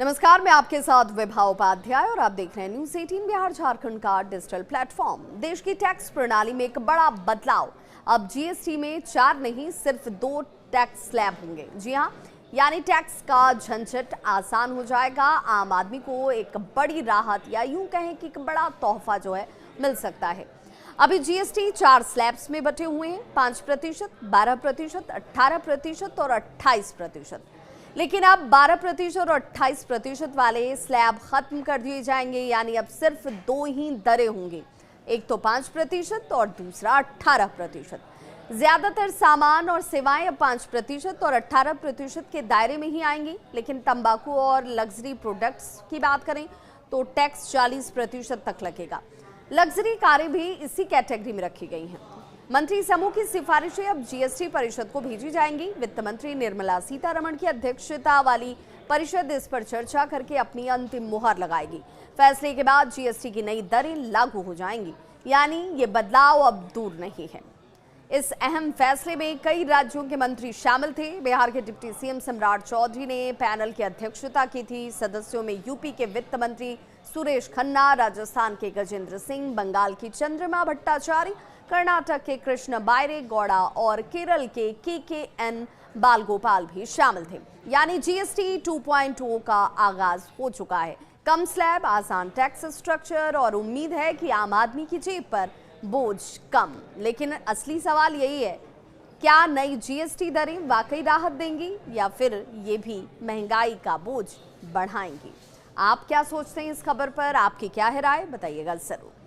नमस्कार, मैं आपके साथ विभा उपाध्याय और आप देख रहे हैं न्यूज़ 18 बिहार झारखंड का डिजिटल प्लेटफॉर्म। देश की टैक्स प्रणाली में एक बड़ा बदलाव। अब जीएसटी में 4 नहीं सिर्फ 2 टैक्स स्लैब होंगे। जी हां, यानी टैक्स का झंझट आसान हो जाएगा। आम आदमी को एक बड़ी राहत या यूं कहें कि एक बड़ा तोहफा जो है मिल सकता है। अभी जीएसटी 4 स्लैब्स में बटे हुए हैं, 5%, 12%, 18% और 28%। लेकिन अब 12% और 28% वाले स्लैब खत्म कर दिए जाएंगे, यानी अब सिर्फ 2 ही दरें होंगी, एक तो 5% और दूसरा 18%। ज्यादातर सामान और सेवाएं अब 5% और 18% के दायरे में ही आएंगी। लेकिन तंबाकू और लग्जरी प्रोडक्ट्स की बात करें तो टैक्स 40% तक लगेगा। लग्जरी कारें भी इसी कैटेगरी में रखी गई हैं। मंत्री समूह की सिफारिशें अब जीएसटी परिषद को भेजी जाएंगी। वित्त मंत्री निर्मला सीतारमण की अध्यक्षता वाली परिषद इस पर चर्चा करके अपनी अंतिम मुहर लगाएगी। फैसले के बाद जीएसटी की नई दरें लागू हो जाएंगी, यानी ये बदलाव अब दूर नहीं है। इस अहम फैसले में कई राज्यों के मंत्री शामिल थे। बिहार के डिप्टी सीएम सम्राट चौधरी ने पैनल की अध्यक्षता की थी। सदस्यों में यूपी के वित्त मंत्री सुरेश खन्ना, राजस्थान के गजेंद्र सिंह, बंगाल की चंद्रमा भट्टाचार्य, कर्नाटक के कृष्ण बायरे गौड़ा और केरल के के.एन. बालगोपाल भी शामिल थे। यानी जीएसटी 2.0 का आगाज हो चुका है। कम स्लैब, आसान टैक्स स्ट्रक्चर और उम्मीद है कि आम आदमी की जेब पर बोझ कम। लेकिन असली सवाल यही है, क्या नई जीएसटी दरें वाकई राहत देंगी या फिर ये भी महंगाई का बोझ बढ़ाएंगी? आप क्या सोचते हैं इस खबर पर? आपकी क्या है राय, बताइएगा जरूर।